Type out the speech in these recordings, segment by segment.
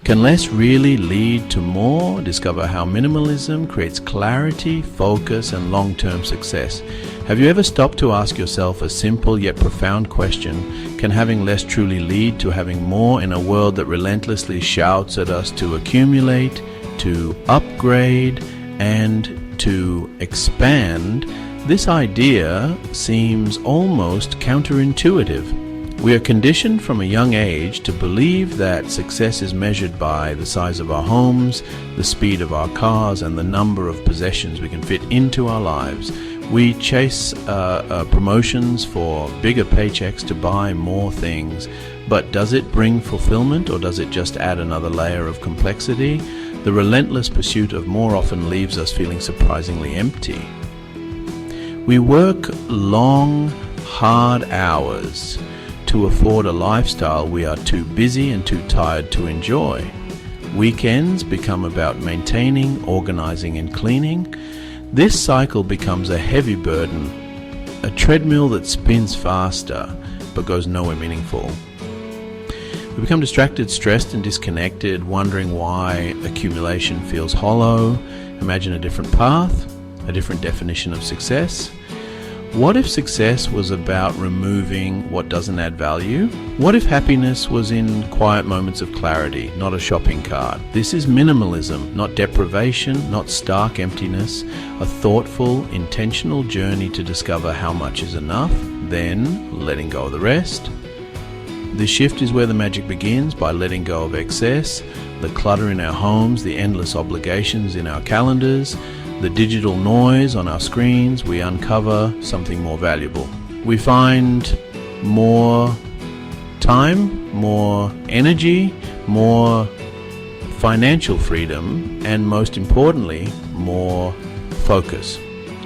Can less really lead to more? Discover how minimalism creates clarity, focus, and long-term success. Have you ever stopped to ask yourself a simple yet profound question? Can having less truly lead to having more in a world that relentlessly shouts at us to accumulate, to upgrade, and to expand? This idea seems almost counterintuitive. We are conditioned from a young age to believe that success is measured by the size of our homes, the speed of our cars, and the number of possessions we can fit into our lives. We chase promotions for bigger paychecks to buy more things, but does it bring fulfillment, or does it just add another layer of complexity? The relentless pursuit of more often leaves us feeling surprisingly empty. We work long, hard hours to afford a lifestyle we are too busy and too tired to enjoy. Weekends become about maintaining, organizing, and cleaning. This cycle becomes a heavy burden, a treadmill that spins faster but goes nowhere meaningful. We become distracted, stressed, and disconnected, wondering why accumulation feels hollow. Imagine a different path, a different definition of success. What if success was about removing what doesn't add value? What if happiness was in quiet moments of clarity, not a shopping cart? This is minimalism, not deprivation, not stark emptiness, a thoughtful, intentional journey to discover how much is enough, then letting go of the rest. This shift is where the magic begins, by letting go of excess, the clutter in our homes, the endless obligations in our calendars, the digital noise on our screens. We uncover something more valuable. We find more time, more energy, more financial freedom, and most importantly, more focus.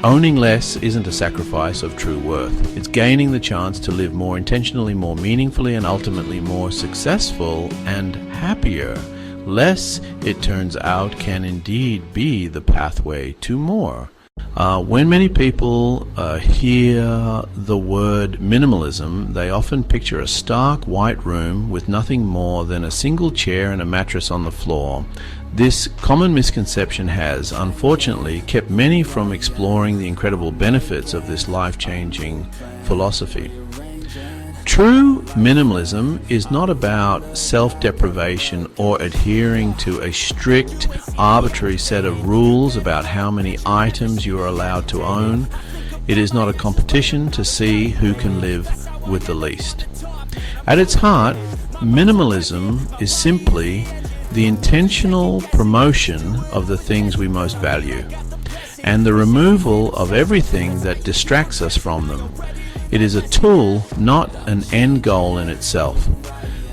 Owning less isn't a sacrifice of true worth. It's gaining the chance to live more intentionally, more meaningfully, and ultimately more successful and happier. Less, it turns out, can indeed be the pathway to more. When many people hear the word minimalism, they often picture a stark white room with nothing more than a single chair and a mattress on the floor. This common misconception has, unfortunately, kept many from exploring the incredible benefits of this life-changing philosophy. True minimalism is not about self-deprivation or adhering to a strict, arbitrary set of rules about how many items you are allowed to own. It is not a competition to see who can live with the least. At its heart, minimalism is simply the intentional promotion of the things we most value, and the removal of everything that distracts us from them. It is a tool, not an end goal in itself.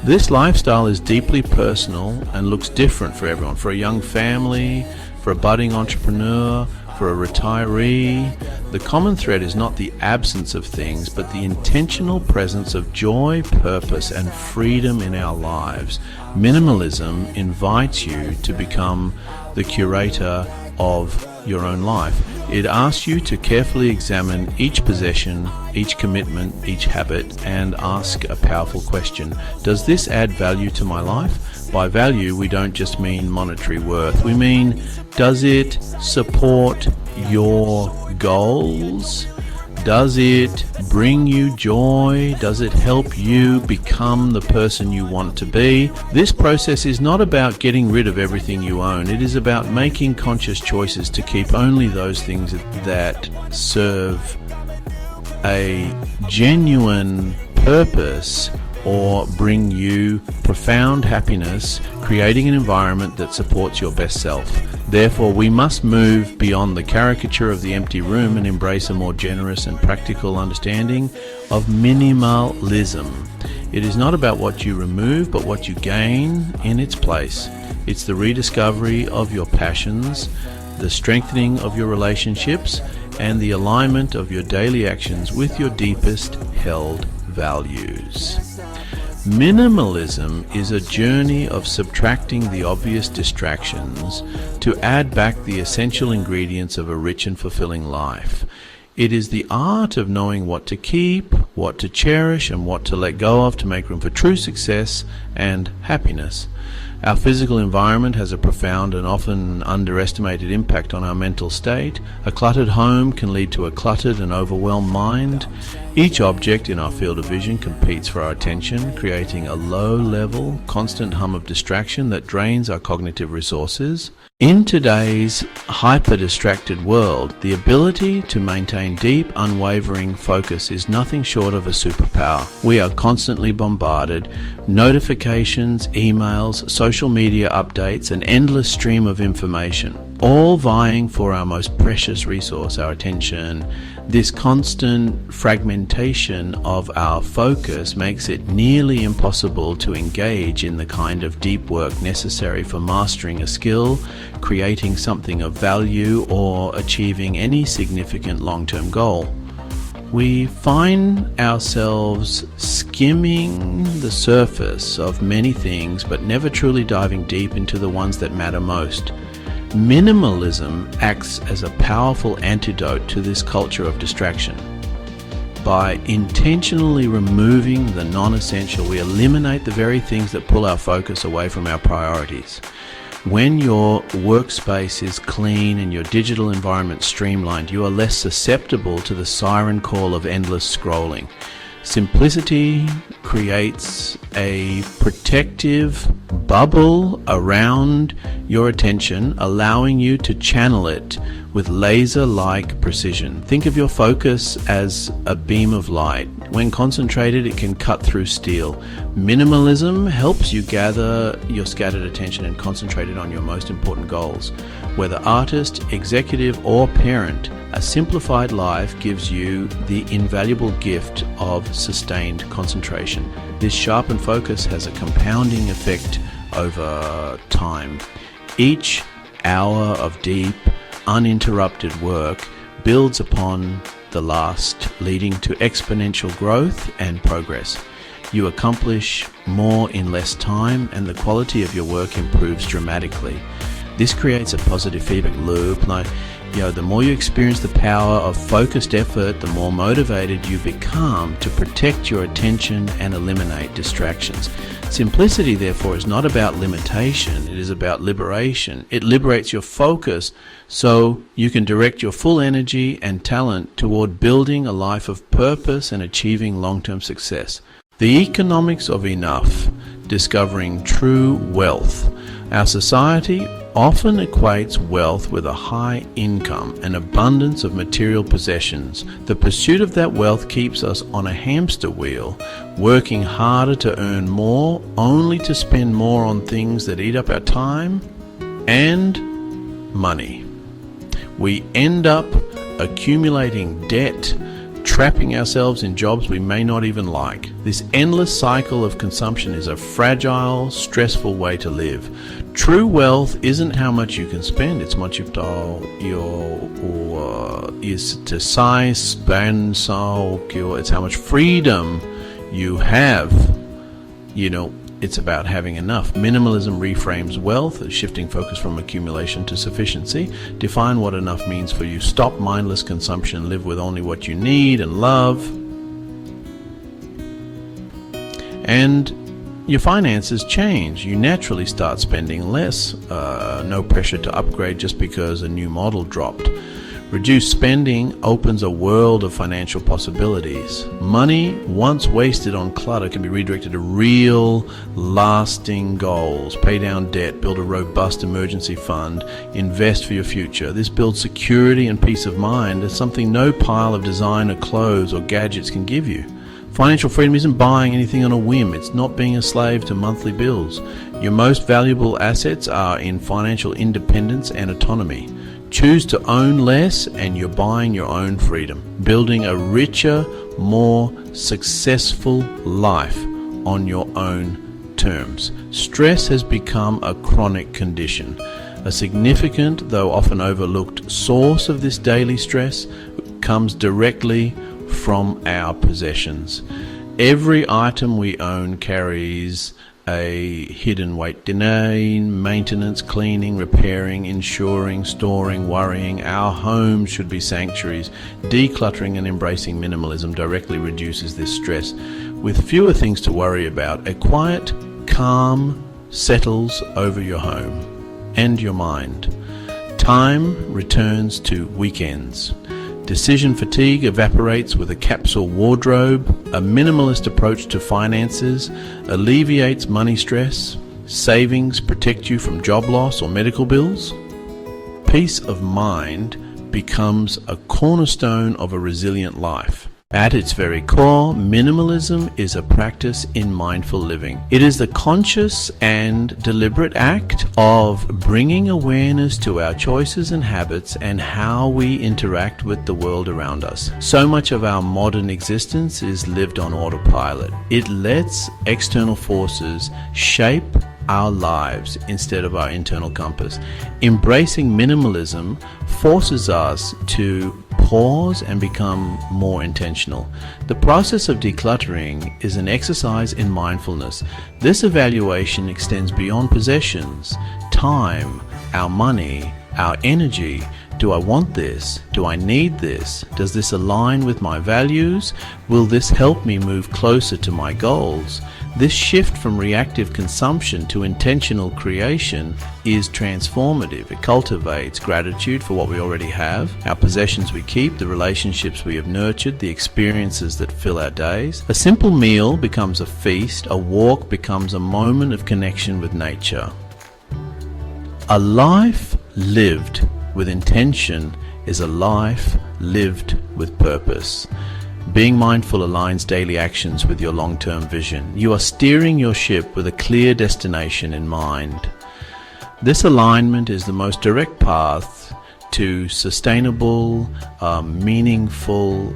This lifestyle is deeply personal and looks different for everyone. For a young family, for a budding entrepreneur, for a retiree, the common thread is not the absence of things, but the intentional presence of joy, purpose, and freedom in our lives. Minimalism invites you to become the curator of your own life. It asks you to carefully examine each possession, each commitment, each habit, and ask a powerful question. Does this add value to my life? By value, we don't just mean monetary worth. We mean, does it support your goals? Does it bring you joy? Does it help you become the person you want to be? This process is not about getting rid of everything you own. It is about making conscious choices to keep only those things that serve a genuine purpose or bring you profound happiness, creating an environment that supports your best self. Therefore, we must move beyond the caricature of the empty room and embrace a more generous and practical understanding of minimalism. It is not about what you remove, but what you gain in its place. It's the rediscovery of your passions, the strengthening of your relationships, and the alignment of your daily actions with your deepest held values. Minimalism is a journey of subtracting the obvious distractions to add back the essential ingredients of a rich and fulfilling life. It is the art of knowing what to keep, what to cherish, and what to let go of to make room for true success and happiness. Our physical environment has a profound and often underestimated impact on our mental state. A cluttered home can lead to a cluttered and overwhelmed mind. Each object in our field of vision competes for our attention, creating a low-level, constant hum of distraction that drains our cognitive resources. In today's hyper-distracted world, the ability to maintain deep, unwavering focus is nothing short of a superpower. We are constantly bombarded. Notifications, emails, social media updates, an endless stream of information, all vying for our most precious resource, our attention. This constant fragmentation of our focus makes it nearly impossible to engage in the kind of deep work necessary for mastering a skill, creating something of value, or achieving any significant long-term goal. We find ourselves skimming the surface of many things, but never truly diving deep into the ones that matter most. Minimalism acts as a powerful antidote to this culture of distraction. By intentionally removing the non-essential, we eliminate the very things that pull our focus away from our priorities. When your workspace is clean and your digital environment streamlined, you are less susceptible to the siren call of endless scrolling. Simplicity creates a protective bubble around your attention, allowing you to channel it with laser-like precision. Think of your focus as a beam of light. When concentrated, it can cut through steel. Minimalism helps you gather your scattered attention and concentrate it on your most important goals. Whether artist, executive, or parent, a simplified life gives you the invaluable gift of sustained concentration. This sharpened focus has a compounding effect over time. Each hour of deep, uninterrupted work builds upon the last, leading to exponential growth and progress. You accomplish more in less time, and the quality of your work improves dramatically. This creates a positive feedback loop. The more you experience the power of focused effort, the more motivated you become to protect your attention and eliminate distractions. Simplicity, therefore, is not about limitation, it is about liberation. It liberates your focus so you can direct your full energy and talent toward building a life of purpose and achieving long-term success. The economics of enough, discovering true wealth. Our society often equates wealth with a high income and abundance of material possessions. The pursuit of that wealth keeps us on a hamster wheel, working harder to earn more, only to spend more on things that eat up our time and money. We end up accumulating debt, trapping ourselves in jobs we may not even like. This endless cycle of consumption is a fragile, stressful way to live. True wealth isn't how much you can spend, it's much of it's how much freedom you have. It's about having enough. Minimalism reframes wealth, shifting focus from accumulation to sufficiency. Define what enough means for you. Stop mindless consumption. Live with only what you need and love. And your finances change. You naturally start spending less. No pressure to upgrade just because a new model dropped. Reduced spending opens a world of financial possibilities. Money once wasted on clutter can be redirected to real, lasting goals. Pay down debt, build a robust emergency fund, invest for your future. This builds security and peace of mind. It's something no pile of designer clothes or gadgets can give you. Financial freedom isn't buying anything on a whim. It's not being a slave to monthly bills. Your most valuable assets are in financial independence and autonomy. Choose to own less and you're buying your own freedom, building a richer, more successful life on your own terms. Stress has become a chronic condition. A significant, though often overlooked, source of this daily stress comes directly from our possessions. Every item we own carries a hidden weight. Denying, maintenance, cleaning, repairing, insuring, storing, worrying. Our homes should be sanctuaries. Decluttering and embracing minimalism directly reduces this stress. With fewer things to worry about, a quiet, calm settles over your home and your mind. Time returns to weekends. Decision fatigue evaporates with a capsule wardrobe. A minimalist approach to finances alleviates money stress. Savings protect you from job loss or medical bills. Peace of mind becomes a cornerstone of a resilient life. At its very core, minimalism is a practice in mindful living. It is the conscious and deliberate act of bringing awareness to our choices and habits and how we interact with the world around us. So much of our modern existence is lived on autopilot. It lets external forces shape our lives instead of our internal compass. Embracing minimalism forces us to pause and become more intentional. The process of decluttering is an exercise in mindfulness. This evaluation extends beyond possessions, time, our money, our energy. Do I want this? Do I need this? Does this align with my values? Will this help me move closer to my goals? This shift from reactive consumption to intentional creation is transformative. It cultivates gratitude for what we already have, our possessions we keep, the relationships we have nurtured, the experiences that fill our days. A simple meal becomes a feast. A walk becomes a moment of connection with nature. A life lived with intention is a life lived with purpose. Being mindful aligns daily actions with your long-term vision. You are steering your ship with a clear destination in mind. This alignment is the most direct path to sustainable, meaningful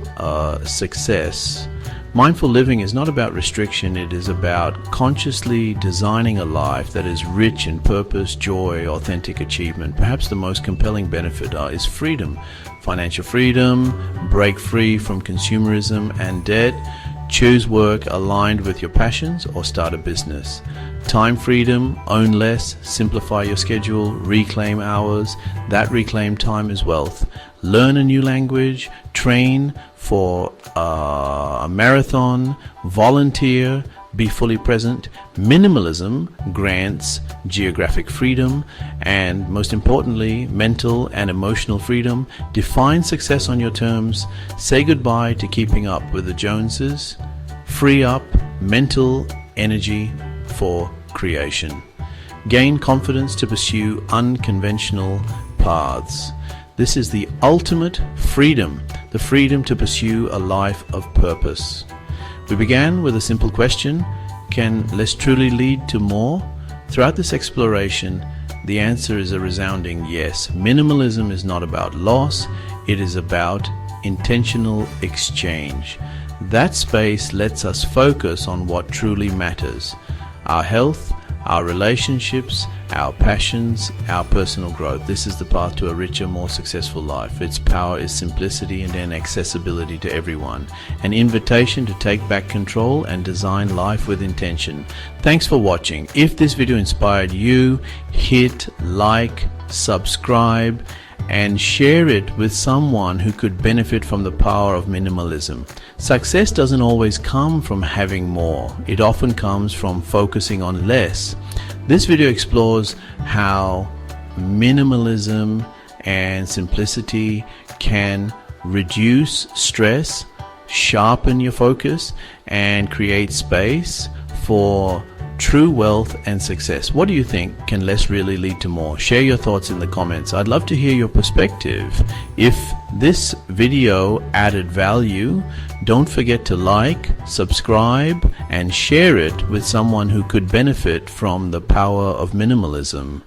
success. Mindful living is not about restriction, it is about consciously designing a life that is rich in purpose, joy, authentic achievement. Perhaps the most compelling benefit is freedom. Financial freedom, break free from consumerism and debt, choose work aligned with your passions, or start a business. Time freedom, own less, simplify your schedule, reclaim hours. That reclaimed time is wealth. Learn a new language, train for a marathon, volunteer, be fully present. Minimalism grants geographic freedom and, most importantly, mental and emotional freedom. Define success on your terms. Say goodbye to keeping up with the Joneses. Free up mental energy for creation. Gain confidence to pursue unconventional paths. This is the ultimate freedom, the freedom to pursue a life of purpose. We began with a simple question: can less truly lead to more? Throughout this exploration, the answer is a resounding yes. Minimalism is not about loss, it is about intentional exchange. That space lets us focus on what truly matters: our health, our relationships, our passions, our personal growth. This is the path to a richer, more successful life. Its power is simplicity and then accessibility to everyone. An invitation to take back control and design life with intention. Thanks for watching. If this video inspired you, hit like, subscribe, and share it with someone who could benefit from the power of minimalism. Success doesn't always come from having more. It often comes from focusing on less. This video explores how minimalism and simplicity can reduce stress, sharpen your focus, and create space for true wealth and success. What do you think? Can less really lead to more? Share your thoughts in the comments. I'd love to hear your perspective. If this video added value, don't forget to like, subscribe, and share it with someone who could benefit from the power of minimalism.